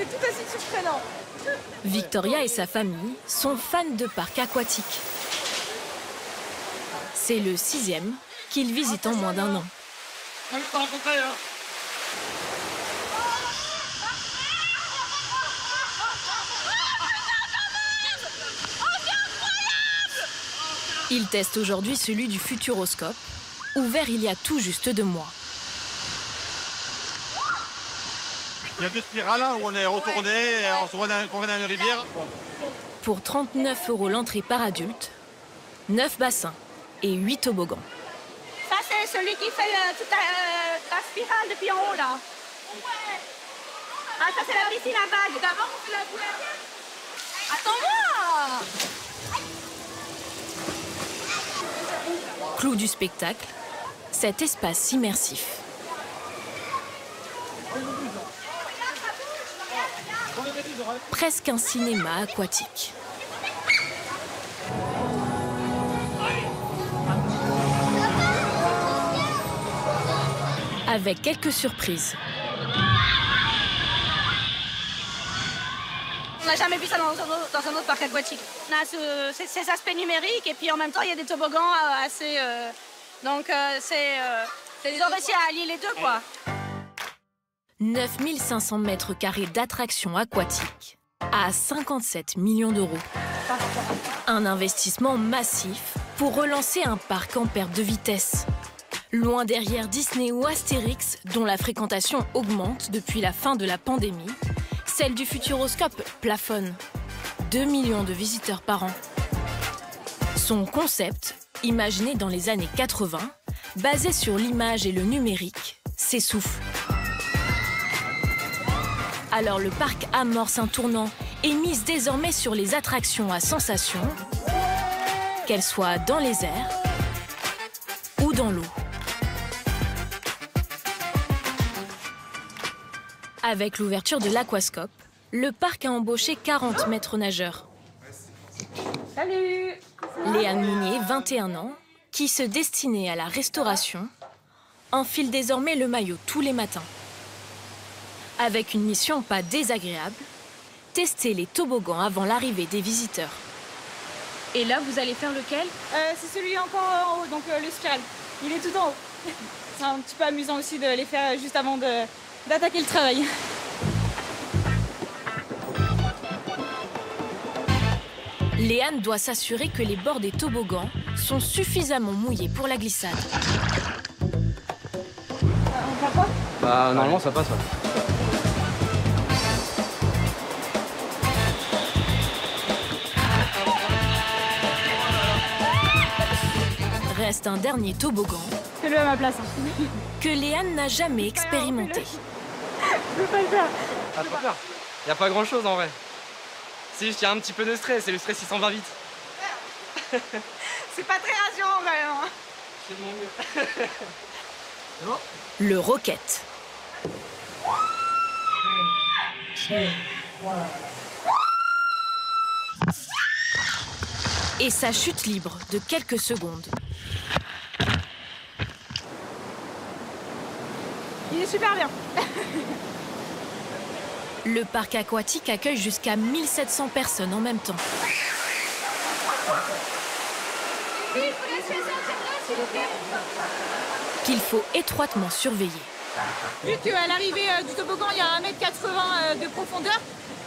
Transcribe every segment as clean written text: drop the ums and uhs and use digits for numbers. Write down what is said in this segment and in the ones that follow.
C'est tout aussi surprenant. Victoria et sa famille sont fans de parcs aquatiques. C'est le 6e qu'ils visitent en moins d'1 an. Ils testent aujourd'hui celui du Futuroscope, ouvert il y a tout juste 2 mois. Il y a 2 spirales où on est retourné, on se voit dans une rivière. Pour 39 € l'entrée par adulte, 9 bassins et 8 toboggans. Ça, c'est celui qui fait toute la spirale depuis en haut, là. Ah, ça, c'est la piscine à vagues. D'abord, on fait la boule à vagues. Attends-moi! Clou du spectacle, cet espace immersif. Presque un cinéma aquatique. Avec quelques surprises. On n'a jamais vu ça dans un autre parc aquatique. On a ces aspects numériques et puis en même temps, il y a des toboggans assez... donc, ils ont réussi à allier les deux, quoi. 9500 mètres carrés d'attractions aquatiques à 57 millions d'euros. Un investissement massif pour relancer un parc en perte de vitesse. Loin derrière Disney ou Astérix, dont la fréquentation augmente depuis la fin de la pandémie, celle du Futuroscope plafonne. 2 millions de visiteurs par an. Son concept, imaginé dans les années 80, basé sur l'image et le numérique, s'essouffle. Alors le parc amorce un tournant et mise désormais sur les attractions à sensations, qu'elles soient dans les airs ou dans l'eau. Avec l'ouverture de l'Aquascope, le parc a embauché 40 maîtres nageurs. Salut! Léane Mounier, 21 ans, qui se destinait à la restauration, enfile désormais le maillot tous les matins. Avec une mission pas désagréable, tester les toboggans avant l'arrivée des visiteurs. Et là, vous allez faire lequel? C'est celui encore en haut, donc le spiral. Il est tout en haut. C'est un petit peu amusant aussi de les faire juste avant d'attaquer le travail. Léane doit s'assurer que les bords des toboggans sont suffisamment mouillés pour la glissade. On va pas? Bah normalement ça passe. Ouais. Reste un dernier toboggan Fais-le à ma place. que Léane n'a jamais expérimenté. Je peux pas le faire. Ah, pas peur. Y a pas grand chose en vrai. C'est juste qu'il y a un petit peu de stress et le stress il s'en va vite. C'est pas très rassurant quand même. Hein. Je fais de mon mieux. Le Rocket. Et sa chute libre de quelques secondes. Il est super bien. Le parc aquatique accueille jusqu'à 1700 personnes en même temps. Qu'il faut étroitement surveiller. Vu qu'à l'arrivée du toboggan, il y a 1,80 m de profondeur,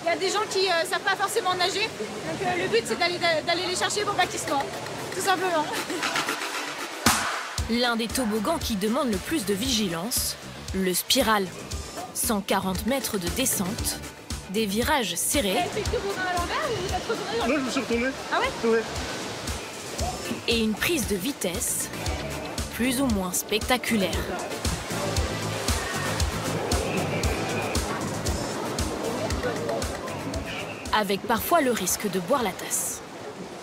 il y a des gens qui ne savent pas forcément nager. Donc le but, c'est d'aller les chercher pour pas qu'ils se noient, tout simplement. L'un des toboggans qui demande le plus de vigilance, le spiral. 140 mètres de descente, des virages serrés. T'as fait le toboggan à l'envers ou t'as trop tourné? Non, je me suis retourné. Ah ouais? Ouais. Et une prise de vitesse plus ou moins spectaculaire. Avec parfois le risque de boire la tasse.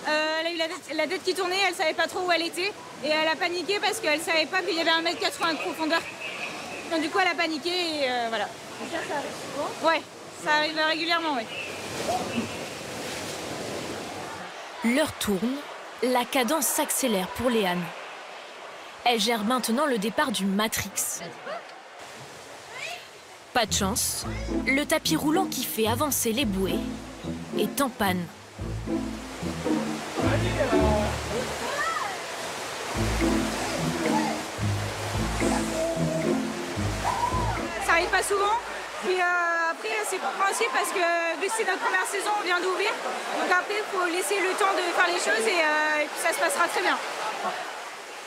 Elle a eu la tête qui tournait, elle savait pas trop où elle était. Et elle a paniqué parce qu'elle savait pas qu'il y avait 1,80 m de profondeur. Donc du coup, elle a paniqué et voilà. Ça arrive souvent? Ouais, ça arrive régulièrement, oui. L'heure tourne, la cadence s'accélère pour Léane. Elle gère maintenant le départ du Matrix. Pas de chance, le tapis roulant qui fait avancer les bouées est en panne. Ça arrive pas souvent. Puis après, c'est compréhensible parce que vu que c'est notre première saison, on vient d'ouvrir. Donc après, il faut laisser le temps de faire les choses et puis ça se passera très bien.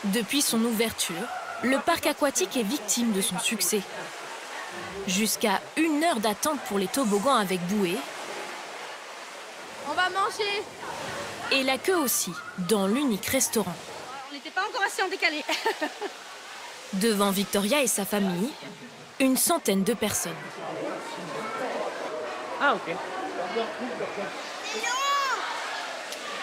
Depuis son ouverture, le parc aquatique est victime de son succès. Jusqu'à 1 heure d'attente pour les toboggans avec bouée. On va manger. Et la queue aussi, dans l'unique restaurant. On n'était pas encore assez en décalé. Devant Victoria et sa famille, une centaine de personnes. Ah, ok.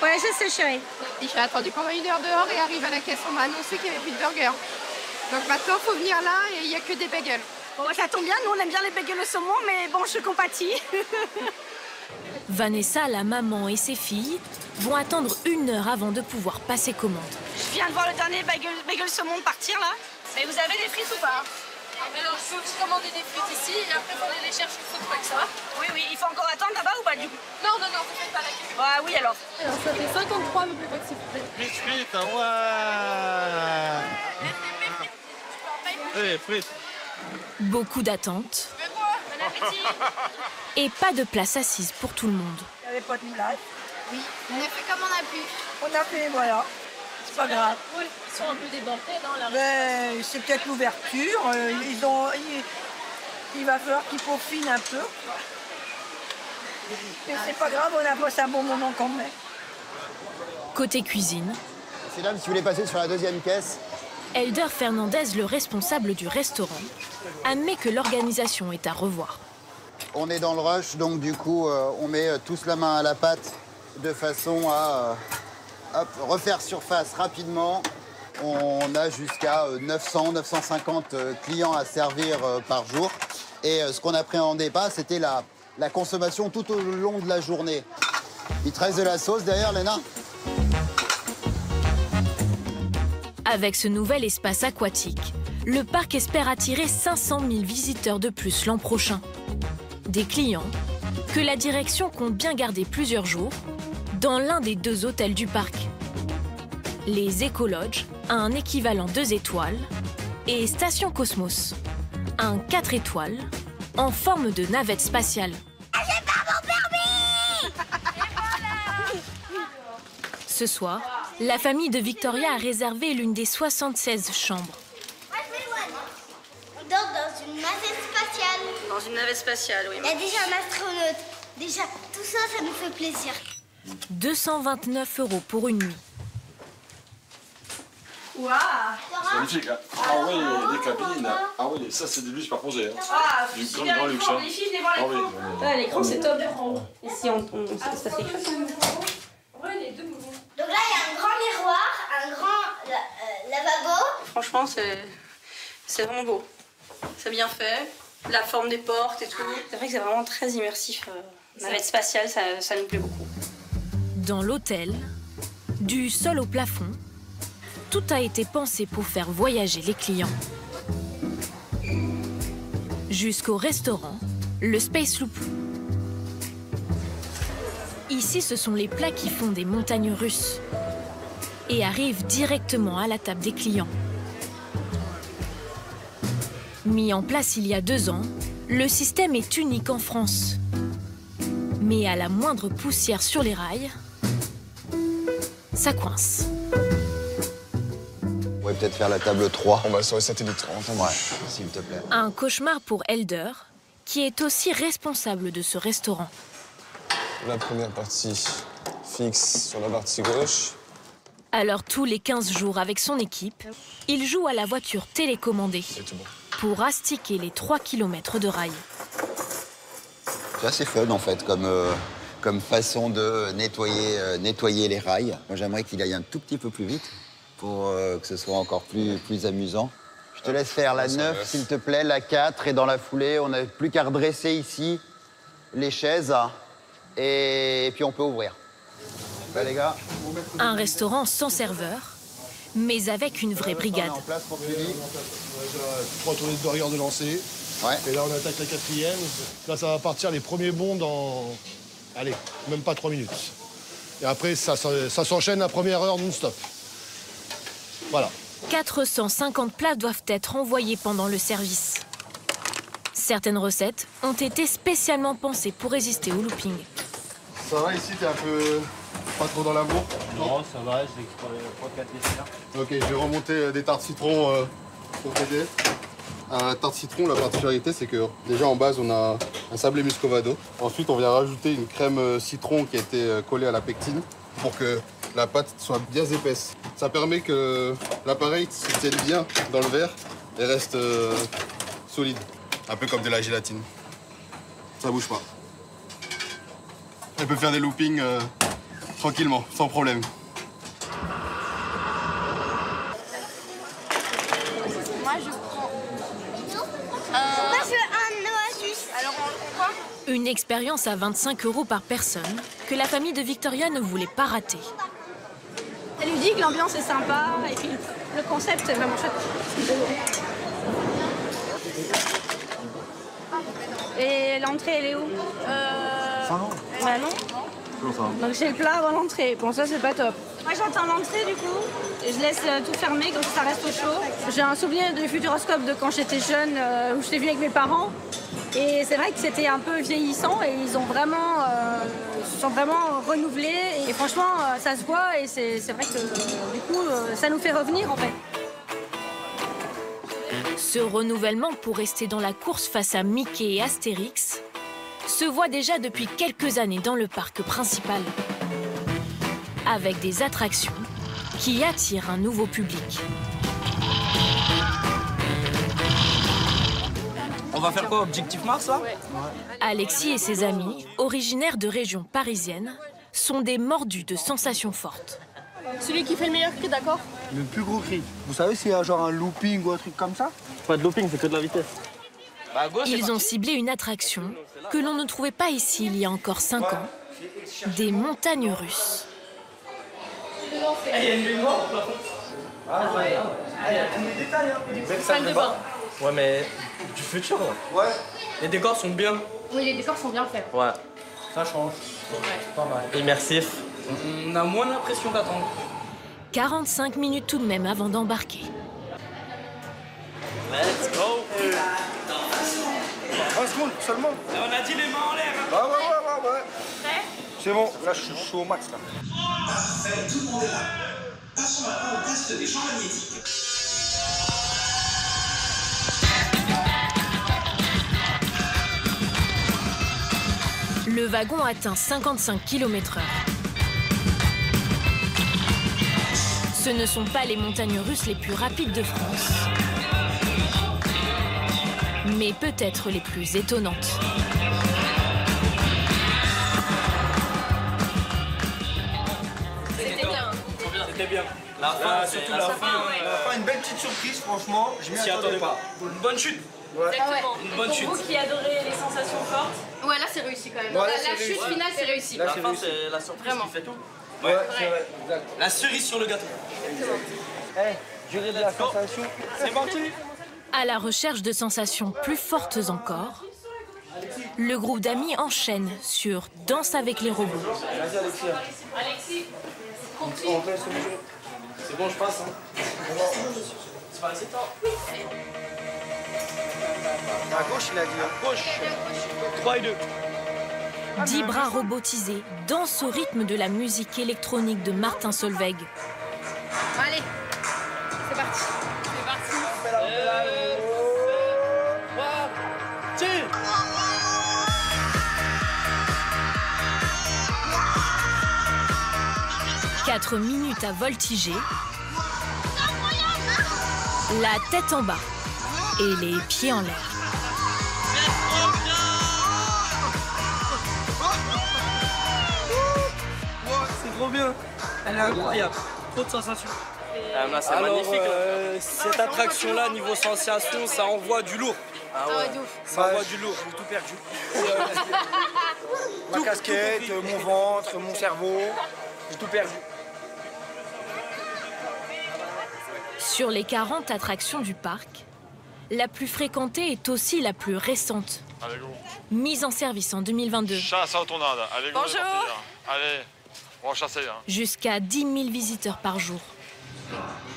Ouais, je sais, chérie. J'ai attendu pendant 1 heure dehors et arrive à la caisse. On m'a annoncé qu'il n'y avait plus de burgers. Donc maintenant, il faut venir là et il n'y a que des bagels. Bon, ça tombe bien, nous on aime bien les bagels au saumon, mais bon, je compatis. Vanessa, la maman et ses filles vont attendre 1 heure avant de pouvoir passer commande. Je viens de voir le dernier bagel saumon partir là. Et vous avez des frites ou pas? Alors, je peux vous commander des frites ici et après, il faut aller les chercher une food truck, ça va? Oui, oui, il faut encore attendre là-bas ou pas du coup? Non, non, non, vous faites pas la queue. Ah oui alors. Alors, ça fait 53, mais peut-être s'il vous plaît. Frites, ouais. Allez, frites. Beaucoup d'attentes Bon appétit. et pas de place assise pour tout le monde. Il n'y avait pas de moulage. Oui, on a fait comme on a pu. On a fait, voilà. C'est pas grave. Ouais, ils sont un peu débordés, non, là. Mais c'est peut-être l'ouverture. Il va falloir qu'ils peaufinent un peu. Mais c'est pas grave, on a passé un bon moment quand même. Côté cuisine, C'est là, si vous voulez passer sur la deuxième caisse. Elder Fernandez, le responsable du restaurant, admet que l'organisation est à revoir. On est dans le rush, donc du coup, on met tous la main à la pâte de façon à refaire surface rapidement. On a jusqu'à 900, 950 clients à servir par jour. Et ce qu'on appréhendait pas, c'était la consommation tout au long de la journée. Il te reste de la sauce derrière, Léna? Avec ce nouvel espace aquatique, le parc espère attirer 500 000 visiteurs de plus l'an prochain. Des clients que la direction compte bien garder plusieurs jours dans l'un des 2 hôtels du parc. Les Ecolodge, un équivalent 2 étoiles, et Station Cosmos, un 4 étoiles en forme de navette spatiale. J'ai pas mon permis! Ce soir, la famille de Victoria a réservé l'une des 76 chambres. On dort dans une navette spatiale. Dans une navette spatiale, oui. Il y a déjà un astronaute. Déjà, tout ça, ça nous fait plaisir. 229 € pour une nuit. Waouh! C'est magnifique, hein. Ah oui, les cabines. Ah oui, ça c'est du luxe par projet. Hein. Ah, Du super grand luxe. l'écran, Hein. les filles, venez voir Ah oui, l'écran. oui. Ah, l'écran c'est top. Ici, ça fait Ouais, les deux mouvements. Donc là, il y a un grand miroir, un grand lavabo. Franchement, c'est vraiment beau. C'est bien fait. La forme des portes et tout. C'est vrai que c'est vraiment très immersif. Navette spatiale, ça nous plaît beaucoup. Dans l'hôtel, du sol au plafond, tout a été pensé pour faire voyager les clients. Jusqu'au restaurant, le Space Loop. Ici, ce sont les plats qui font des montagnes russes et arrivent directement à la table des clients. Mis en place il y a 2 ans, le système est unique en France. Mais à la moindre poussière sur les rails, ça coince. On pourrait peut-être faire la table 3. On va sur les satellites, entendu. Ouais, s'il te plaît. Un cauchemar pour Elder, qui est aussi responsable de ce restaurant. La première partie fixe sur la partie gauche. Alors tous les 15 jours avec son équipe, il joue à la voiture télécommandée C'est tout bon. pour astiquer les 3 km de rails. C'est assez fun en fait comme façon de nettoyer les rails. Moi j'aimerais qu'il aille un tout petit peu plus vite pour que ce soit encore plus amusant. Je te laisse faire la 9 s'il te plaît, la 4 et dans la foulée on n'a plus qu'à redresser ici les chaises et puis on peut ouvrir. Là les gars. Un restaurant sans serveur, mais avec une vraie brigade. En place pour Philippe. 3 tournées de burger de lancer. Ouais. Et là, on attaque la 4e. Là, ça va partir les premiers bonds dans... Allez, même pas 3 minutes. Et après, ça s'enchaîne la première heure non-stop. Voilà. 450 plats doivent être envoyés pendant le service. Certaines recettes ont été spécialement pensées pour résister au looping. Ça va ici, t'es un peu pas trop dans la bourre? Non, ça va, c'est 3-4 desserts. Ok, je vais remonter des tartes citron pour t'aider. Tarte citron, la particularité, c'est que déjà en base, on a un sablé muscovado. Ensuite, on vient rajouter une crème citron qui a été collée à la pectine pour que la pâte soit bien épaisse. Ça permet que l'appareil se tienne bien dans le verre et reste solide. Un peu comme de la gélatine. Ça bouge pas. Elle peut faire des loopings tranquillement, sans problème. Moi, je prends Moi, je veux un oasis. Alors, on quoi? Une expérience à 25 € par personne que la famille de Victoria ne voulait pas rater. Elle lui dit que l'ambiance est sympa et puis le concept est vraiment chouette. Et l'entrée, elle est où? Bah non. Donc j'ai le plat avant l'entrée. Bon, ça, c'est pas top. Moi, j'entends l'entrée, du coup, et je laisse tout fermer, comme ça reste au chaud. J'ai un souvenir du Futuroscope de quand j'étais jeune, où je l'ai vu avec mes parents. Et c'est vrai que c'était un peu vieillissant et ils ont vraiment, se sont vraiment renouvelés. Et franchement, ça se voit et c'est vrai que, du coup, ça nous fait revenir, en fait. Ce renouvellement pour rester dans la course face à Mickey et Astérix se voit déjà depuis quelques années dans le parc principal, avec des attractions qui attirent un nouveau public. On va faire quoi, Objectif Mars, là? Alexis et ses amis, originaires de régions parisiennes, sont des mordus de sensations fortes. Celui qui fait le meilleur cri, d'accord? Le plus gros cri. Vous savez s'il y a genre un looping ou un truc comme ça? Pas de looping, c'est que de la vitesse. Ils ont ciblé une attraction que l'on ne trouvait pas ici il y a encore 5 ans, des montagnes russes. Il y a une baignoire au plafond. Ah ouais. Salle de bain. Ouais, mais du futur. Ouais. Les décors sont bien. Oui, les décors sont bien faits. Ouais. Ça change. Pas mal. Immersif. On a moins l'impression d'attendre. 45 minutes tout de même avant d'embarquer. Let's go. 20 secondes seulement. On a dit les mains en l'air. Ouais. C'est bon, là je suis au max là. Tout le monde est là. Passons maintenant au test des champs magnétiques. Le wagon atteint 55 km/h. Ce ne sont pas les montagnes russes les plus rapides de France, mais peut-être les plus étonnantes. C'était bien. La fin, surtout la fin, une belle petite surprise, franchement. Je m'y attendais pas. Une bonne chute. Exactement. Une bonne chute. Pour vous qui adorez les sensations fortes. Ouais, là c'est réussi quand même. Ouais, la chute finale c'est réussi. La fin c'est la surprise qui fait tout. Ouais, c'est vrai. Exact. La cerise sur le gâteau. Durée de la sensation. C'est parti. À la recherche de sensations plus fortes encore, le groupe d'amis enchaîne sur Danse avec les robots. Vas-y Alexis, c'est bon, je passe. C'est pas assez tard. À gauche, il a dit. À gauche. 3 et 2. 10 bras robotisés dansent au rythme de la musique électronique de Martin Solveig. Allez, c'est parti. C'est parti. 4 minutes à voltiger, la tête en bas et les pieds en l'air. C'est trop bien. Elle est incroyable. Trop de sensations. C'est magnifique. Cette attraction-là, niveau sensation, ça envoie du lourd. Ah ouais, ça envoie du lourd. J'ai tout perdu. Ma casquette, mon ventre, mon cerveau. J'ai tout perdu. Sur les 40 attractions du parc, la plus fréquentée est aussi la plus récente. Allez, go. Mise en service en 2022. Chasse en tornade. Allez, go. Bonjour. Allez, on va chasser. Hein. Jusqu'à 10 000 visiteurs par jour.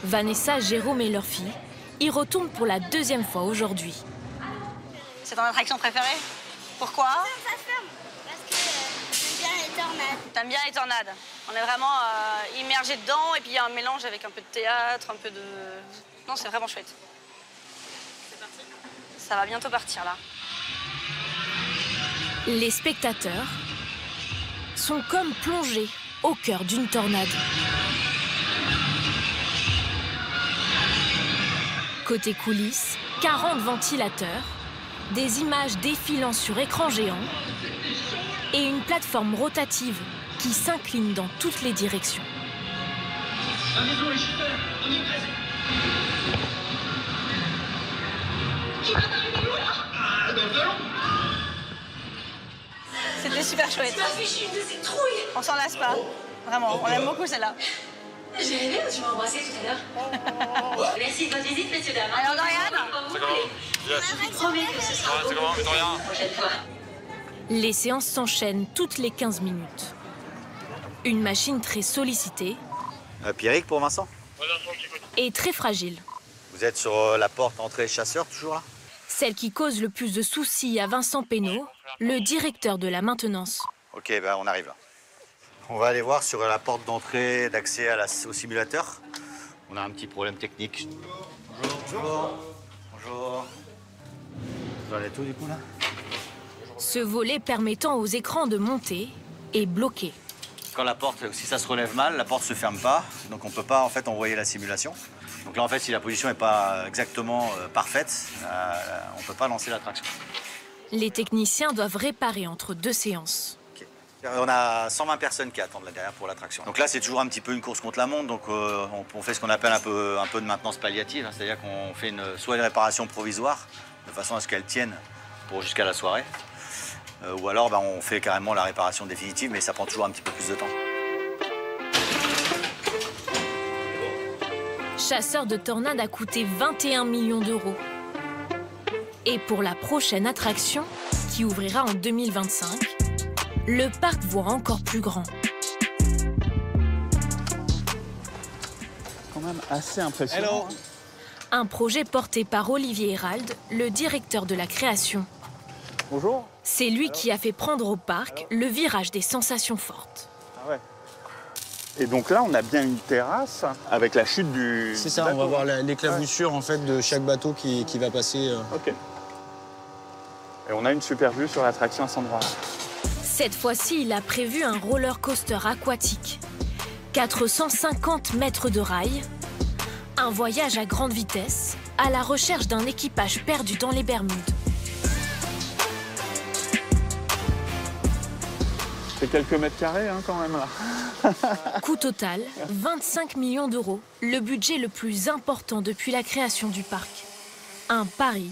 Vanessa, Jérôme et leur fille y retournent pour la 2e fois aujourd'hui. C'est ton attraction préférée? Pourquoi? Ça se ferme parce que j'aime bien les tornades. T'aimes bien les tornades? On est vraiment immergés dedans et puis il y a un mélange avec un peu de théâtre, un peu de... Non, c'est vraiment chouette. C'est parti? Ça va bientôt partir là. Les spectateurs sont comme plongés au cœur d'une tornade. Côté coulisses, 40 ventilateurs, des images défilant sur écran géant et une plateforme rotative qui s'incline dans toutes les directions. C'était super chouette. On s'en lasse pas. Vraiment, on aime beaucoup celle-là. J'ai rêvé ou tu m'as embrassé tout à l'heure? Merci de votre visite, messieurs, dames. Alors, Dorian? C'est comment? Je vous promets que ce sera C'est comment, Victoria? la prochaine fois. Les séances s'enchaînent toutes les 15 minutes. Une machine très sollicitée. Pierrick pour Vincent. Et très fragile. Vous êtes sur la porte entrée chasseur, toujours là? Celle qui cause le plus de soucis à Vincent Pénaud, le directeur de la maintenance. Ok, bah on arrive là. On va aller voir sur la porte d'entrée d'accès au simulateur. On a un petit problème technique. Bonjour. Bonjour. Vous allez tout du coup là? Ce volet permettant aux écrans de monter est bloqué. Quand la porte, si ça se relève mal, la porte se ferme pas, donc on peut pas en fait envoyer la simulation. Donc là en fait, si la position n'est pas exactement parfaite, on peut pas lancer l'attraction. Les techniciens doivent réparer entre 2 séances. Okay. On a 120 personnes qui attendent là derrière pour l'attraction. Donc là, c'est toujours un petit peu une course contre la montre, donc on fait ce qu'on appelle un peu de maintenance palliative, hein, c'est-à-dire qu'on fait soit une réparation provisoire, de façon à ce qu'elle tienne pour jusqu'à la soirée, ou alors on fait carrément la réparation définitive, mais ça prend toujours un petit peu plus de temps. Chasseur de tornades a coûté 21 millions d'euros. Et pour la prochaine attraction, qui ouvrira en 2025, le parc voit encore plus grand. Quand même assez impressionnant. Hello. Un projet porté par Olivier Hérald, le directeur de la création. Bonjour. C'est lui qui a fait prendre au parc le virage des sensations fortes. Ah ouais. Et donc là, on a bien une terrasse avec la chute du... C'est ça, on va voir l'éclaboussure en fait de chaque bateau qui va passer. Ok. Et on a une super vue sur l'attraction à cet endroit-là. Cette fois-ci, il a prévu un roller coaster aquatique. 450 mètres de rail, un voyage à grande vitesse, à la recherche d'un équipage perdu dans les Bermudes. C'est quelques mètres carrés hein, quand même là. Coût total, 25 millions d'euros, le budget le plus important depuis la création du parc. Un pari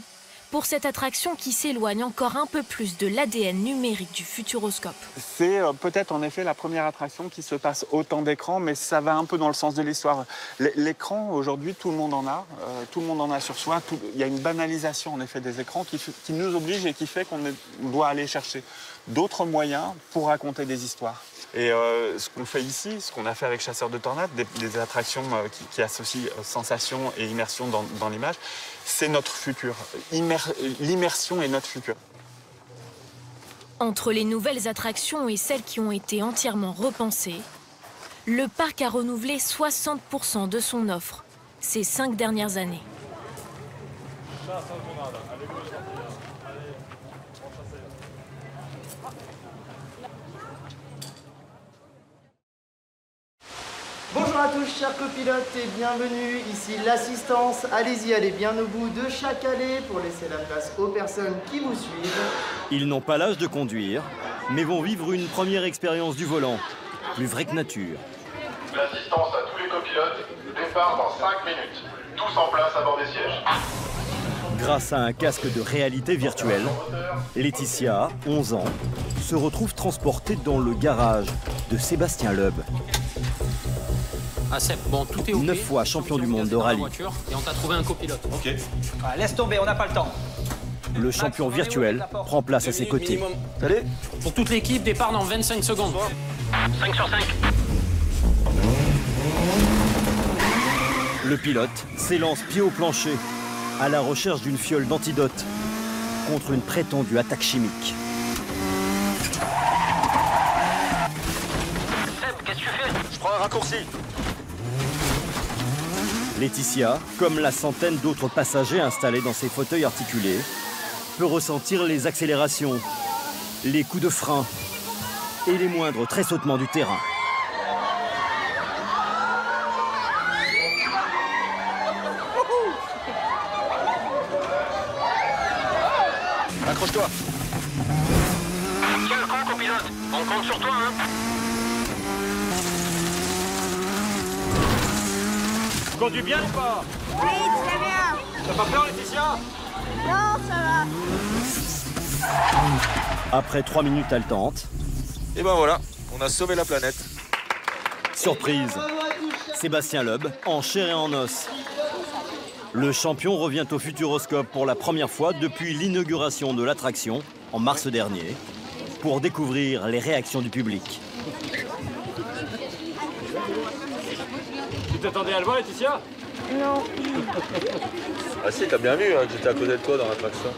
pour cette attraction qui s'éloigne encore un peu plus de l'ADN numérique du Futuroscope. C'est peut-être en effet la première attraction qui se passe autant d'écrans, mais ça va un peu dans le sens de l'histoire. L'écran, aujourd'hui, tout le monde en a. Tout le monde en a sur soi. Il y a une banalisation en effet des écrans qui nous oblige et qui fait qu'on doit aller chercher d'autres moyens pour raconter des histoires. Et ce qu'on fait ici, ce qu'on a fait avec Chasseur de tornades, des attractions qui associent sensation et immersion dans l'image, c'est notre futur. L'immersion est notre futur. Entre les nouvelles attractions et celles qui ont été entièrement repensées, le parc a renouvelé 60% de son offre ces 5 dernières années. Bonjour à tous chers copilotes et bienvenue, ici l'assistance. Allez-y, allez bien au bout de chaque allée pour laisser la place aux personnes qui vous suivent. Ils n'ont pas l'âge de conduire, mais vont vivre une première expérience du volant, plus vraie que nature. L'assistance à tous les copilotes, départ dans 5 minutes. Tous en place à bord des sièges. Grâce à un casque de réalité virtuelle, Laetitia, 11 ans, se retrouve transportée dans le garage de Sébastien Loeb. Ah Seb, bon, tout est OK. 9 fois champion du monde de rallye. Et on t'a trouvé un copilote. Ok. Ah, laisse tomber, on n'a pas le temps. Le champion virtuel prend place à ses côtés. Allez. Pour toute l'équipe, départ dans 25 secondes. 5 sur 5. Le pilote s'élance pied au plancher à la recherche d'une fiole d'antidote contre une prétendue attaque chimique. Seb, qu'est-ce que tu fais? Je prends un raccourci. Laetitia, comme la centaine d'autres passagers installés dans ses fauteuils articulés, peut ressentir les accélérations, les coups de frein et les moindres tressautements du terrain. Accroche-toi. Tiens le camp, copilote. On compte sur toi, hein. Conduis bien ou pas? Oui, très bien. T'as pas peur, Laetitia? Non, ça va. Après 3 minutes haletantes... Et ben voilà, on a sauvé la planète. Surprise, Sébastien Loeb, en chair et en os. Le champion revient au Futuroscope pour la première fois depuis l'inauguration de l'attraction en mars dernier pour découvrir les réactions du public. Tu t'attendais à le voir, Laetitia? Non. Ah si, t'as bien vu que j'étais à côté de toi dans l'attraction.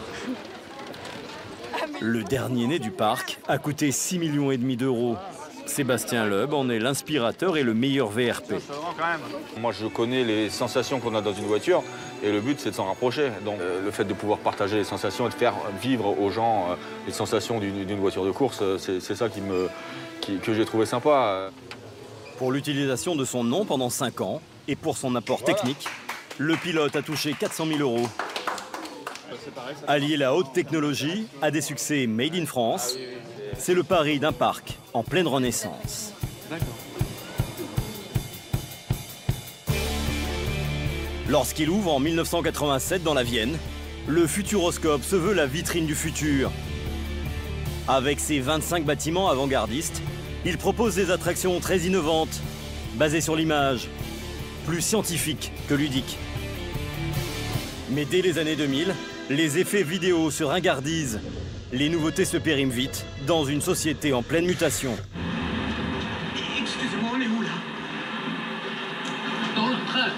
Le dernier né du parc a coûté 6,5 millions d'euros. Sébastien Loeb en est l'inspirateur et le meilleur VRP. Moi, je connais les sensations qu'on a dans une voiture et le but, c'est de s'en rapprocher. Donc, le fait de pouvoir partager les sensations et de faire vivre aux gens les sensations d'une voiture de course, c'est ça que j'ai trouvé sympa. Pour l'utilisation de son nom pendant 5 ans et pour son apport technique, le pilote a touché 400 000 euros. Allier la haute technologie à des succès made in France, c'est le pari d'un parc en pleine renaissance. Lorsqu'il ouvre en 1987 dans la Vienne, le Futuroscope se veut la vitrine du futur. Avec ses 25 bâtiments avant-gardistes, il propose des attractions très innovantes, basées sur l'image, plus scientifiques que ludiques. Mais dès les années 2000, les effets vidéo se ringardisent. Les nouveautés se périment vite dans une société en pleine mutation. Excusez-moi, on est où là? Dans le train.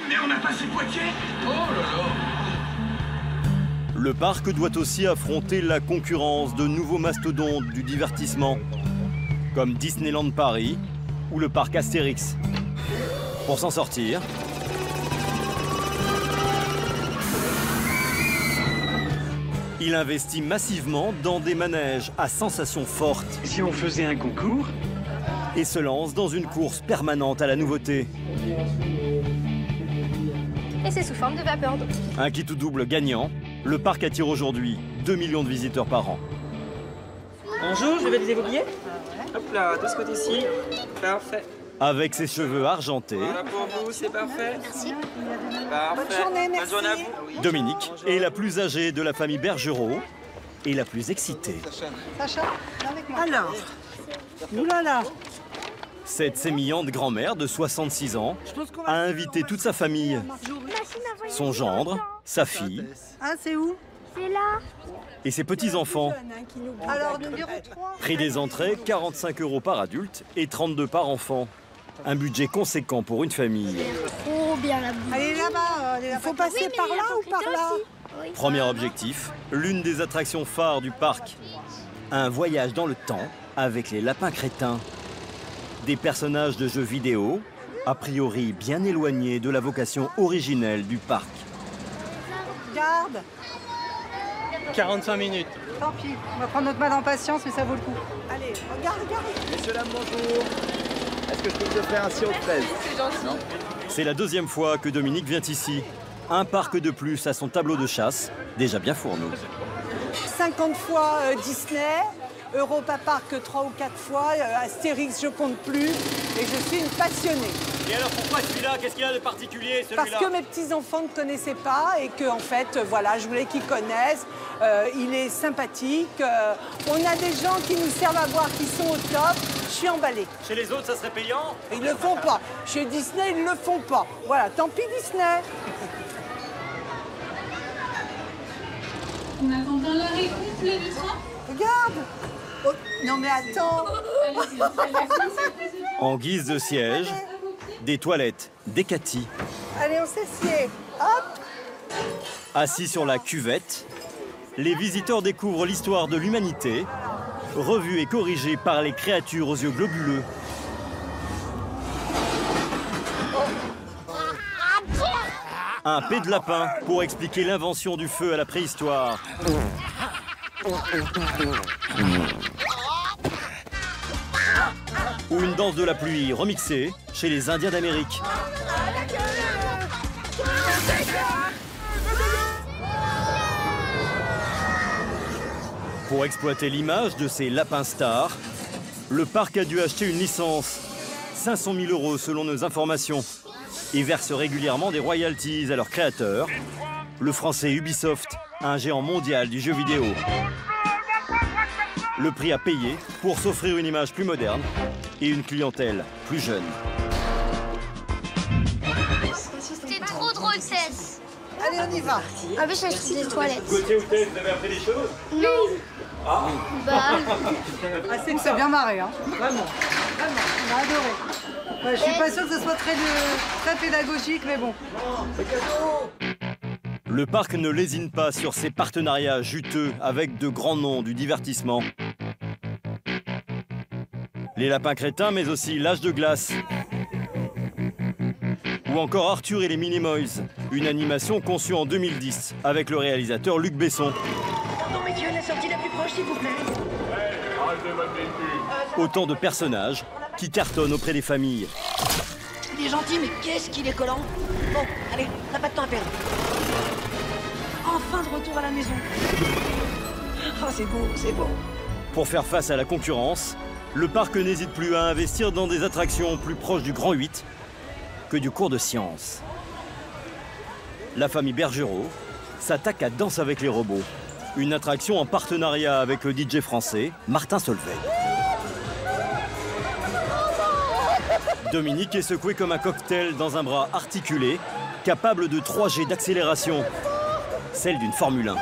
Mais on a passé Poitiers? Oh là là! Le parc doit aussi affronter la concurrence de nouveaux mastodontes du divertissement, comme Disneyland Paris ou le parc Astérix. Pour s'en sortir, il investit massivement dans des manèges à sensations fortes. Si on faisait un concours? Et se lance dans une course permanente à la nouveauté. Et c'est sous forme de vapeur d'eau. Un kit ou double gagnant, le parc attire aujourd'hui 2 millions de visiteurs par an. Bonjour, je vais valider vos billets. Hop là, de ce côté-ci. Parfait. Avec ses cheveux argentés, Voilà pour vous, c'est parfait. Merci. Parfait. Bonne journée, merci. Bonne journée à vous. Dominique est la plus âgée de la famille Bergerot et la plus excitée. Sacha, viens avec moi. Alors, oulala. Cette sémillante grand-mère de 66 ans a invité toute sa famille, son gendre, sa fille Ah, c'est où? C'est là. et ses petits-enfants. Alors, numéro 3. Prix des entrées, 45 € par adulte et 32 par enfant. Un budget conséquent pour une famille. Trop bien la bouffe. Allez là-bas, il faut passer par là ou par là? Premier objectif, l'une des attractions phares du parc. Un voyage dans le temps avec les lapins crétins. Des personnages de jeux vidéo, a priori bien éloignés de la vocation originelle du parc. Garde. 45 minutes. Tant pis, on va prendre notre mal en patience, mais ça vaut le coup. Allez, regarde. Messieurs, dames, bonjour. Est-ce que je peux vous offrir un sirop de fraise? Non. C'est la deuxième fois que Dominique vient ici. Un parc de plus à son tableau de chasse, déjà bien fourni. 50 fois Disney, Europa Park 3 ou 4 fois, Astérix, je compte plus, et je suis une passionnée. Et alors pourquoi celui-là? Qu'est-ce qu'il a de particulier, celui-là? Parce que mes petits-enfants ne connaissaient pas et que, en fait, voilà, je voulais qu'ils connaissent. Il est sympathique. On a des gens qui nous servent à boire qui sont au top. Je suis emballée. Chez les autres, ça serait payant? Ils le font pas. Chez Disney, ils le font pas. Voilà, tant pis Disney. On attend l'arrêt complet du train. Regarde. Oh, non mais attends. En guise de siège, des toilettes, des catis. Allez, on s'assied. Hop. Assis sur la cuvette, les visiteurs découvrent l'histoire de l'humanité, revue et corrigée par les créatures aux yeux globuleux. Un pet de lapin pour expliquer l'invention du feu à la préhistoire. Ou une danse de la pluie remixée chez les Indiens d'Amérique. Pour exploiter l'image de ces lapins stars, le parc a dû acheter une licence, 500 000 € selon nos informations, et verse régulièrement des royalties à leurs créateurs, le français Ubisoft, un géant mondial du jeu vidéo. Le prix à payer pour s'offrir une image plus moderne et une clientèle plus jeune. C'était trop drôle, Cess. Allez, on y va. Ah, mais j'ai acheté des toilettes. Gauthier ou Tess, vous avez appris des choses? Non. Ah. Bah. On s'est bien marré, hein. Vraiment. Vraiment. On a adoré. Je suis pas sûre que ce soit très pédagogique, mais bon. Le parc ne lésine pas sur ses partenariats juteux avec de grands noms du divertissement. Les lapins crétins, mais aussi l'âge de glace. Ou encore Arthur et les Minimoys, une animation conçue en 2010 avec le réalisateur Luc Besson. Pardon, messieurs, la sortie la plus proche, s'il vous plaît. Autant de personnages qui cartonnent auprès des familles. Il est gentil, mais qu'est-ce qu'il est collant. Bon, allez, on n'a pas de temps à perdre. Enfin de retour à la maison. Oh, c'est beau, c'est beau. Pour faire face à la concurrence, le parc n'hésite plus à investir dans des attractions plus proches du Grand 8 que du cours de science. La famille Bergerot s'attaque à Danse avec les robots, une attraction en partenariat avec le DJ français Martin Solveig. Dominique est secoué comme un cocktail dans un bras articulé, capable de 3 jets d'accélération, celle d'une Formule 1.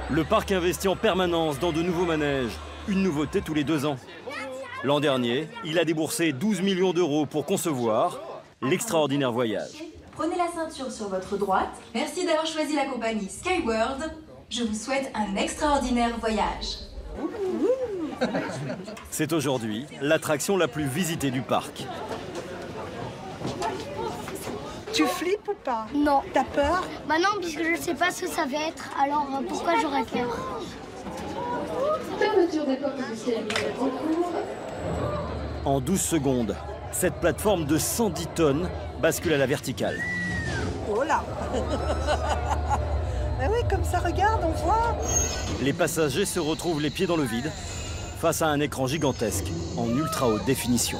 Le parc investit en permanence dans de nouveaux manèges, une nouveauté tous les 2 ans. L'an dernier, il a déboursé 12 millions d'euros pour concevoir l'extraordinaire voyage. Prenez la ceinture sur votre droite. Merci d'avoir choisi la compagnie Skyworld. Je vous souhaite un extraordinaire voyage. C'est aujourd'hui l'attraction la plus visitée du parc. Tu flippes ou pas? Non. T'as peur? Bah non, puisque je ne sais pas ce que ça va être. Alors pourquoi j'aurais peur? Fermeture des portes du ciel en cours. En 12 secondes, cette plateforme de 110 tonnes bascule à la verticale. Oh là. Ah oui, comme ça, regarde, on voit. Les passagers se retrouvent les pieds dans le vide face à un écran gigantesque en ultra haute définition.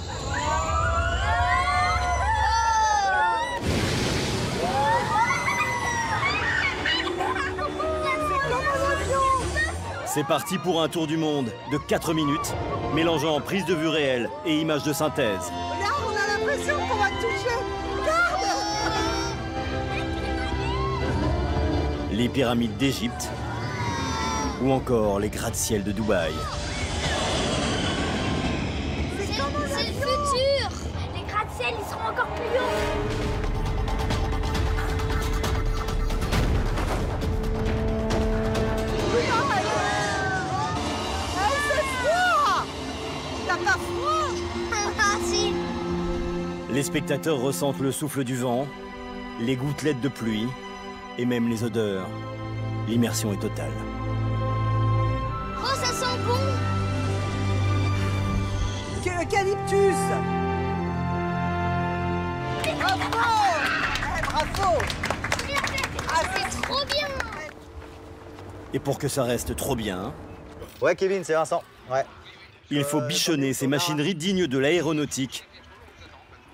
C'est parti pour un tour du monde de 4 minutes, mélangeant prise de vue réelle et images de synthèse. Regarde, on a l'impression qu'on va toucher. Regarde. Les pyramides d'Égypte ou encore les gratte-ciel de Dubaï. C'est le futur. Les gratte-ciel, ils seront encore plus hauts. Les spectateurs ressentent le souffle du vent, les gouttelettes de pluie et même les odeurs. L'immersion est totale. Oh, ça sent bon. l'eucalyptus. Bravo. Bravo. Ah, c'est trop bien. Et pour que ça reste trop bien... Ouais, Kevin, c'est Vincent. Ouais. Il faut bichonner ces machineries dignes de l'aéronautique.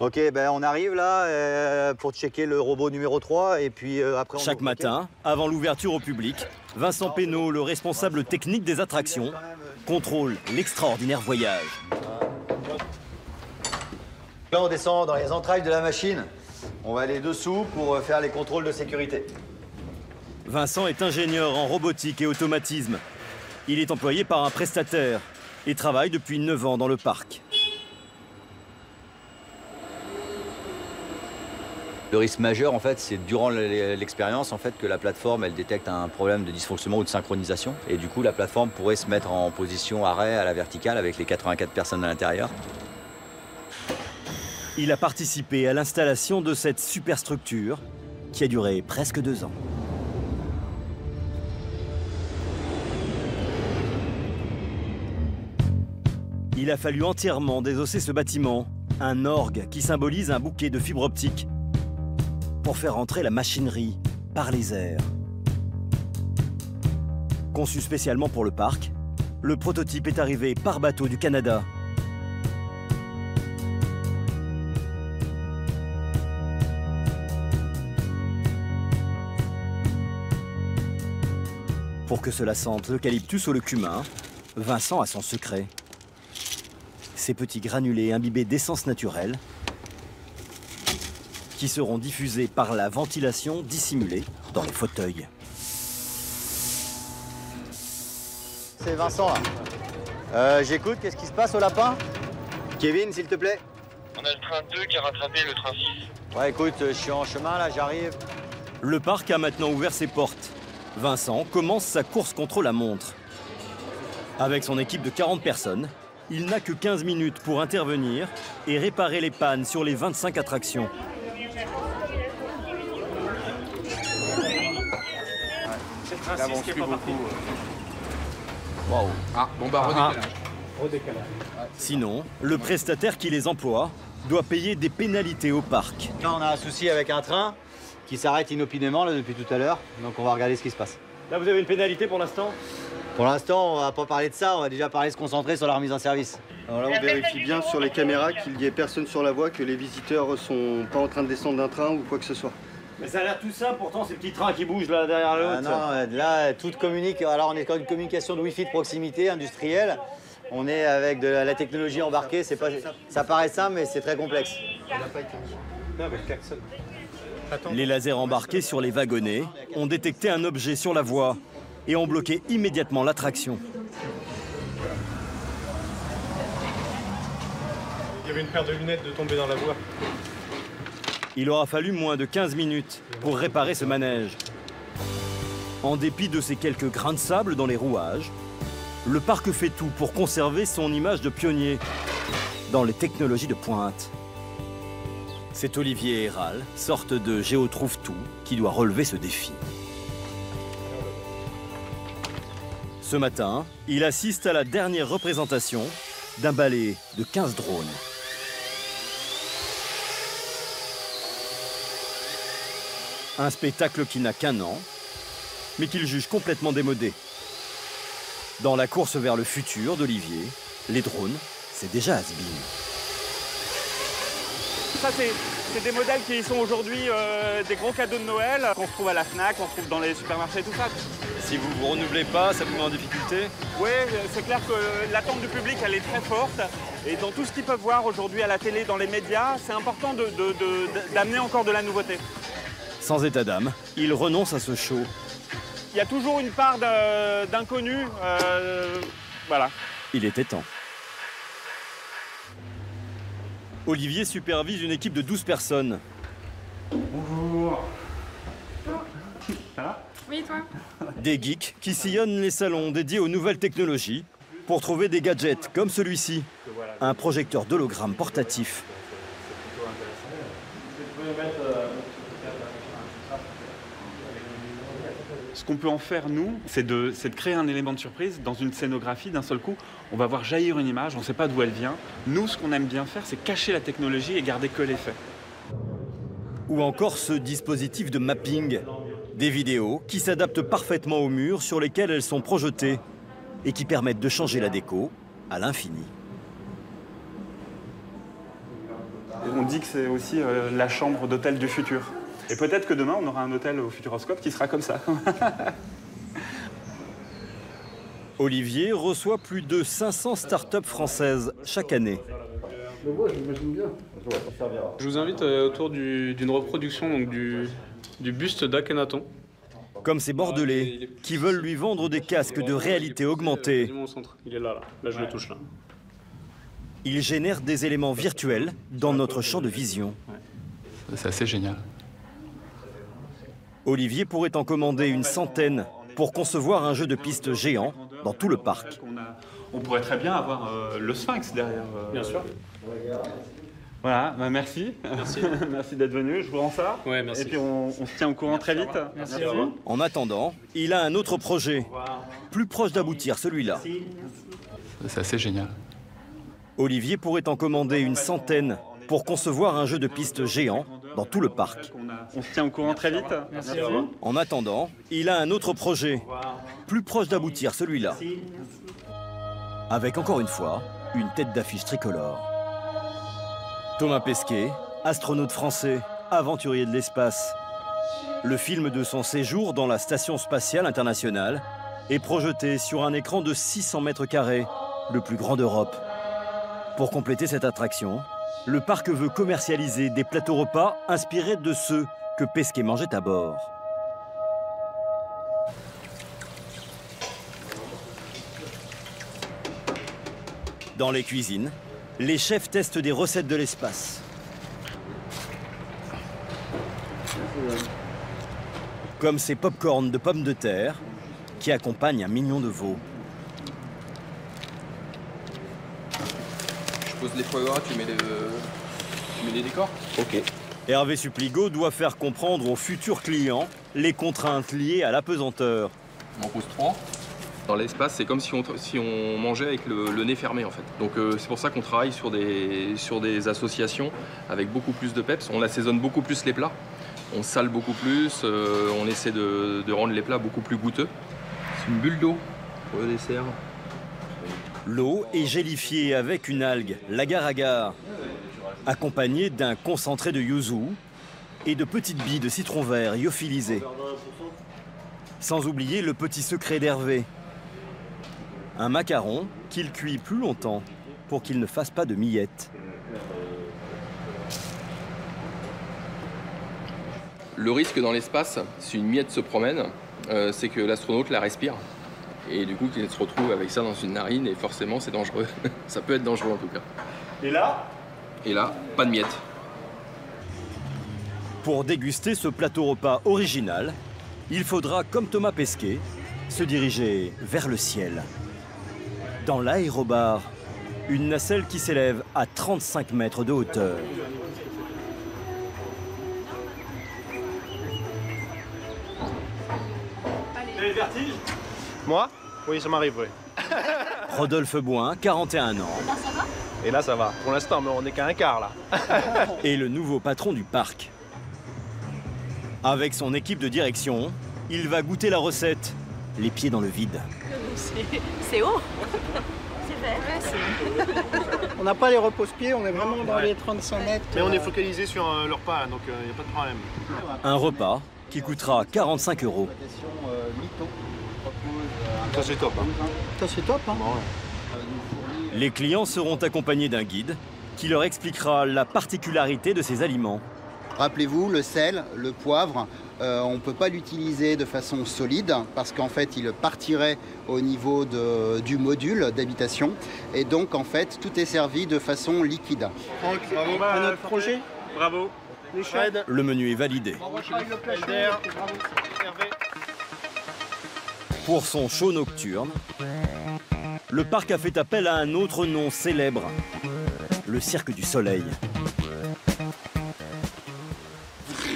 Ok, ben on arrive là pour checker le robot numéro 3 et puis après... Chaque matin, avant l'ouverture au public, Vincent Pénaud, le responsable technique des attractions, contrôle l'extraordinaire voyage. Là, on descend dans les entrailles de la machine. On va aller dessous pour faire les contrôles de sécurité. Vincent est ingénieur en robotique et automatisme. Il est employé par un prestataire et travaille depuis 9 ans dans le parc. Le risque majeur, en fait, c'est durant l'expérience en fait, que la plateforme elle détecte un problème de dysfonctionnement ou de synchronisation. Et du coup, la plateforme pourrait se mettre en position arrêt à la verticale avec les 84 personnes à l'intérieur. Il a participé à l'installation de cette superstructure qui a duré presque 2 ans. Il a fallu entièrement désosser ce bâtiment, un orgue qui symbolise un bouquet de fibres optiques, pour faire entrer la machinerie par les airs. Conçu spécialement pour le parc, le prototype est arrivé par bateau du Canada. Pour que cela sente l'eucalyptus ou le cumin, Vincent a son secret. Ces petits granulés imbibés d'essence naturelle qui seront diffusés par la ventilation dissimulée dans les fauteuils. C'est Vincent là. J'écoute, qu'est-ce qui se passe au lapin? Kevin, s'il te plaît. On a le train 2 qui a rattrapé le train 6. Ouais, écoute, je suis en chemin là, j'arrive. Le parc a maintenant ouvert ses portes. Vincent commence sa course contre la montre. Avec son équipe de 40 personnes, il n'a que 15 minutes pour intervenir et réparer les pannes sur les 25 attractions. Il avance plus beaucoup. Waouh. Ah, bon bah redécalage. Sinon, le prestataire qui les emploie doit payer des pénalités au parc. Là, on a un souci avec un train qui s'arrête inopinément là, depuis tout à l'heure. Donc on va regarder ce qui se passe. Là, vous avez une pénalité pour l'instant? Pour l'instant, on va pas parler de ça, on va déjà parler de se concentrer sur la remise en service. Alors là, on vérifie bien sur les caméras qu'il n'y ait personne sur la voie, que les visiteurs sont pas en train de descendre d'un train ou quoi que ce soit. Mais ça a l'air tout simple, pourtant, ces petits trains qui bougent là derrière l'autre. Non, là, tout communique. Alors, on est dans une communication de Wi-Fi de proximité industrielle. On est avec de la technologie embarquée. C'est pas, ça paraît simple, mais c'est très complexe. Les lasers embarqués sur les wagonnets ont détecté un objet sur la voie et ont bloqué immédiatement l'attraction. Il y avait une paire de lunettes de tomber dans la voie. Il aura fallu moins de 15 minutes pour réparer ce manège. En dépit de ces quelques grains de sable dans les rouages, le parc fait tout pour conserver son image de pionnier dans les technologies de pointe. C'est Olivier Héral, sorte de géotrouve-tout, qui doit relever ce défi. Ce matin, il assiste à la dernière représentation d'un ballet de 15 drones. Un spectacle qui n'a qu'1 an, mais qu'il juge complètement démodé. Dans la course vers le futur d'Olivier, les drones, c'est déjà has-been. Ça, c'est des modèles qui sont aujourd'hui des gros cadeaux de Noël qu'on retrouve à la Fnac, qu'on retrouve dans les supermarchés et tout ça. Si vous ne vous renouvelez pas, ça vous met en difficulté? Oui, c'est clair que l'attente du public, elle est très forte. Et dans tout ce qu'ils peuvent voir aujourd'hui à la télé, dans les médias, c'est important d'amener encore de la nouveauté. Sans état d'âme, il renonce à ce show. Il y a toujours une part d'inconnu. Voilà. Il était temps. Olivier supervise une équipe de 12 personnes. Bonjour. Ça va? Oui, toi? Des geeks qui sillonnent les salons dédiés aux nouvelles technologies pour trouver des gadgets comme celui-ci, un projecteur d'hologramme portatif. Ce qu'on peut en faire, nous, c'est de créer un élément de surprise dans une scénographie. D'un seul coup, on va voir jaillir une image, on ne sait pas d'où elle vient. Nous, ce qu'on aime bien faire, c'est cacher la technologie et garder que l'effet. Ou encore ce dispositif de mapping. Des vidéos qui s'adaptent parfaitement aux murs sur lesquels elles sont projetées et qui permettent de changer la déco à l'infini. On dit que c'est aussi la chambre d'hôtel du futur. Et peut-être que demain, on aura un hôtel au Futuroscope qui sera comme ça. Olivier reçoit plus de 500 startups françaises chaque année. Je vous invite autour d'une reproduction donc, du buste d'Akhenaton. Comme ces Bordelais qui veulent lui vendre des casques de réalité augmentée. Il est là, là je le touche là. Il génère des éléments virtuels dans notre champ de vision. C'est assez génial. Olivier pourrait en commander une centaine pour concevoir un jeu de piste géant dans tout le parc. On pourrait très bien avoir le Sphinx derrière. Bien sûr. Voilà, bah merci. Merci, merci d'être venu, je vous rends ça. Ouais, merci. Et puis on se tient au courant très vite. Merci. En attendant, il a un autre projet, plus proche d'aboutir celui-là. C'est assez génial. Olivier pourrait en commander une centaine pour concevoir un jeu de piste géant dans tout le parc. On se tient au courant très vite. Merci. En attendant, il a un autre projet, plus proche d'aboutir celui-là. Avec encore une fois, une tête d'affiche tricolore. Thomas Pesquet, astronaute français, aventurier de l'espace. Le film de son séjour dans la Station spatiale internationale est projeté sur un écran de 600 mètres carrés, le plus grand d'Europe. Pour compléter cette attraction, le parc veut commercialiser des plateaux repas inspirés de ceux que Pesquet mangeait à bord. Dans les cuisines, les chefs testent des recettes de l'espace. Comme ces pop-corns de pommes de terre qui accompagnent un mignon de veau. Je pose les foie gras, tu mets les décors. Ok. Hervé Suppligo doit faire comprendre aux futurs clients les contraintes liées à l'apesanteur. On en pose 3. Dans l'espace, c'est comme si on mangeait avec le nez fermé en fait. Donc c'est pour ça qu'on travaille sur des associations avec beaucoup plus de peps. On assaisonne beaucoup plus les plats. On sale beaucoup plus, on essaie de rendre les plats beaucoup plus goûteux. C'est une bulle d'eau pour le dessert. L'eau est gélifiée avec une algue, l'agar-agar, accompagnée d'un concentré de yuzu et de petites billes de citron vert lyophilisées. Sans oublier le petit secret d'Hervé. Un macaron qu'il cuit plus longtemps pour qu'il ne fasse pas de miettes. Le risque dans l'espace, si une miette se promène, c'est que l'astronaute la respire. Et du coup, qu'il se retrouve avec ça dans une narine, et forcément, c'est dangereux. Ça peut être dangereux en tout cas. Et là ? Et là, pas de miettes. Pour déguster ce plateau repas original, il faudra, comme Thomas Pesquet, se diriger vers le ciel. Dans l'aérobar, une nacelle qui s'élève à 35 mètres de hauteur. T'as les vertiges ? Moi ? Oui, ça m'arrive, oui. Rodolphe Bouin, 41 ans. Et là, ça va. Pour l'instant, mais on n'est qu'à un quart, là. Et le nouveau patron du parc. Avec son équipe de direction, il va goûter la recette, les pieds dans le vide. C'est haut. C'est vrai. On n'a pas les repose-pieds, on est vraiment dans les 35 mètres. Mais on est focalisé sur leur pas, donc il n'y a pas de problème. Un repas qui coûtera 45 €. Ça, c'est top. Hein. Ça, c'est top. Hein. Les clients seront accompagnés d'un guide qui leur expliquera la particularité de ces aliments. Rappelez-vous, le sel, le poivre, on ne peut pas l'utiliser de façon solide parce qu'en fait, il partirait au niveau du module d'habitation. Et donc, en fait, tout est servi de façon liquide. Franck, bravo à notre projet. Bravo. Le menu est validé. Pour son show nocturne, le parc a fait appel à un autre nom célèbre, le Cirque du Soleil.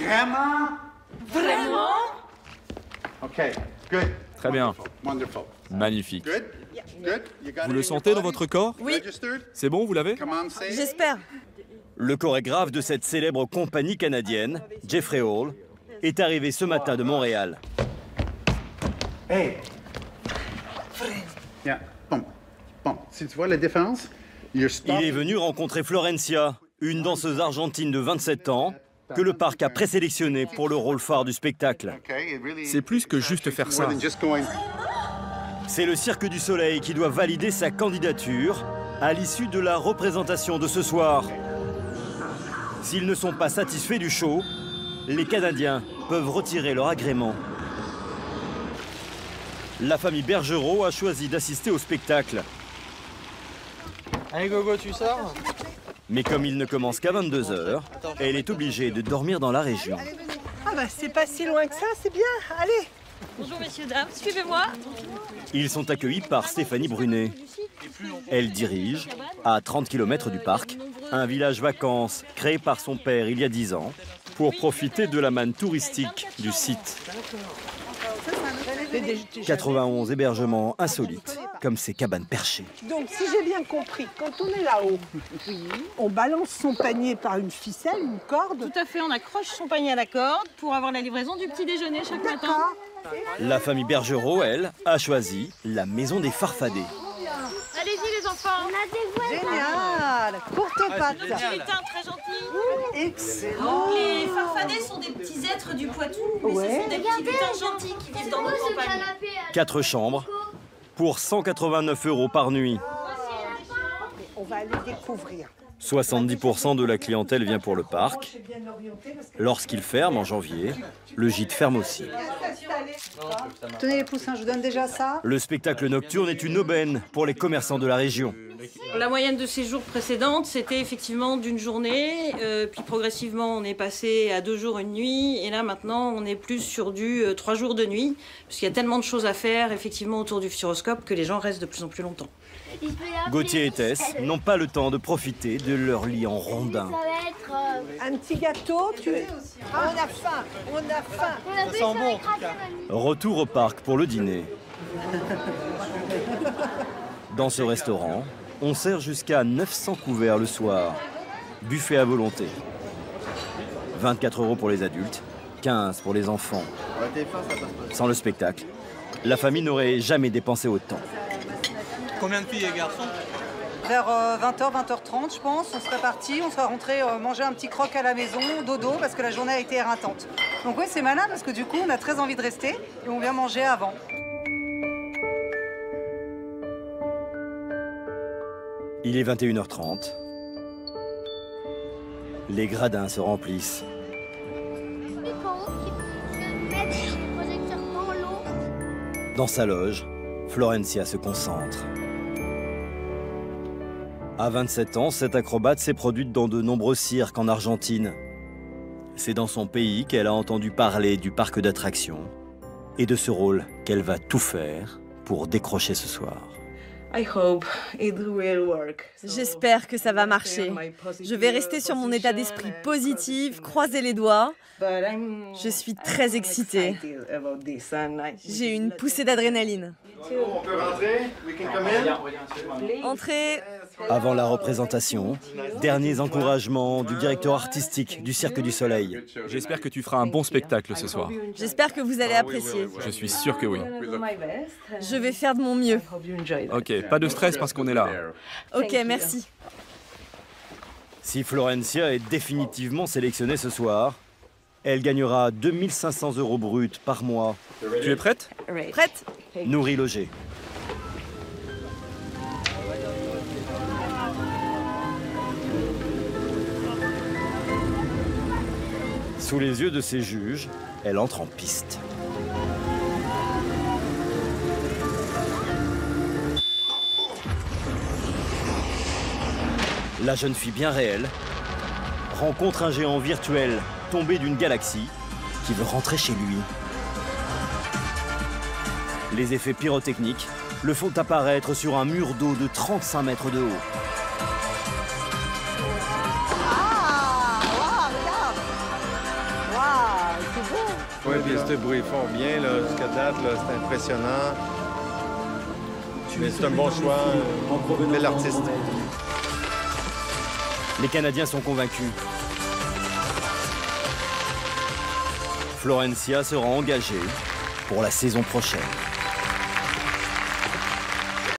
Vraiment ? Très bien. Magnifique. Vous le sentez dans votre corps? Oui. C'est bon, vous l'avez? J'espère. Le chorégraphe de cette célèbre compagnie canadienne, Jeffrey Hall, est arrivé ce matin de Montréal. Hey. Bon, si tu vois la différence, il est venu rencontrer Florencia, une danseuse argentine de 27 ans, que le parc a présélectionnée pour le rôle phare du spectacle. C'est plus que juste faire ça. C'est le Cirque du Soleil qui doit valider sa candidature à l'issue de la représentation de ce soir. S'ils ne sont pas satisfaits du show, les Canadiens peuvent retirer leur agrément. La famille Bergerot a choisi d'assister au spectacle. Allez Gogo, tu sors? Mais comme il ne commence qu'à 22 h, elle est obligée de dormir dans la région. Ah bah c'est pas si loin que ça, c'est bien, allez. Bonjour messieurs, dames, suivez-moi. Ils sont accueillis par Stéphanie Brunet. Elle dirige, à 30 km du parc, un village vacances créé par son père il y a 10 ans pour profiter de la manne touristique du site. 91 hébergements insolites, comme ces cabanes perchées. Donc, si j'ai bien compris, quand on est là-haut, on balance son panier par une ficelle, une corde. Tout à fait, on accroche son panier à la corde pour avoir la livraison du petit déjeuner chaque matin. La famille Bergerot, elle, a choisi la maison des Farfadets. Allez-y les enfants. On a des voisins. Génial. Courte patte. Le petit lutin très gentil. Excellent. Les Farfadets sont des petits êtres du Poitou, mais ce sont des petits lutins gentils qui vivent dans nos campagnes. 4 chambres pour 189 € par nuit. On va aller découvrir. 70% de la clientèle vient pour le parc. Lorsqu'il ferme en janvier, le gîte ferme aussi. Tenez les poussins, je vous donne déjà ça. Le spectacle nocturne est une aubaine pour les commerçants de la région. La moyenne de séjours précédentes, c'était effectivement d'une journée, puis progressivement on est passé à 2 jours, 1 nuit, et là maintenant on est plus sur du 3 jours de nuit, puisqu'il y a tellement de choses à faire effectivement autour du Futuroscope que les gens restent de plus en plus longtemps. Gauthier et Tess n'ont pas le temps de profiter de leur lit en rondin. Un petit gâteau, Ah, on a faim, on a faim. Ça sent bon en tout cas. Retour au parc pour le dîner. Dans ce restaurant, on sert jusqu'à 900 couverts le soir. Buffet à volonté. 24 € pour les adultes, 15 pour les enfants. Sans le spectacle, la famille n'aurait jamais dépensé autant. Combien de filles et garçons? Vers 20h, 20h30, je pense, on serait parti, on serait rentré manger un petit croque à la maison, dodo, parce que la journée a été éreintante. Donc oui, c'est malin, parce que du coup, on a très envie de rester et on vient manger avant. Il est 21h30. Les gradins se remplissent. Dans sa loge, Florencia se concentre. À 27 ans, cette acrobate s'est produite dans de nombreux cirques en Argentine. C'est dans son pays qu'elle a entendu parler du parc d'attractions et de ce rôle qu'elle va tout faire pour décrocher ce soir. J'espère que ça va marcher. Je vais rester sur mon état d'esprit positif, croiser les doigts. Je suis très excitée. J'ai une poussée d'adrénaline. On peut rentrer? Entrez. Avant la représentation, derniers encouragements du directeur artistique du Cirque du Soleil. J'espère que tu feras un bon spectacle ce soir. J'espère que vous allez apprécier. Je suis sûr que oui. Je vais faire de mon mieux. Ok, pas de stress parce qu'on est là. Ok, merci. Si Florencia est définitivement sélectionnée ce soir, elle gagnera 2500 € bruts par mois. Tu es prête? Prête? Nourri logé. Sous les yeux de ses juges, elle entre en piste. La jeune fille bien réelle rencontre un géant virtuel tombé d'une galaxie qui veut rentrer chez lui. Les effets pyrotechniques le font apparaître sur un mur d'eau de 35 mètres de haut. Ah, waouh, regarde. Waouh, c'est beau. Oui, puis ce bruit fort bien jusqu'à date, c'est impressionnant. Mais c'est un bon choix, un bel artiste. Les Canadiens sont convaincus. Florencia sera engagée pour la saison prochaine.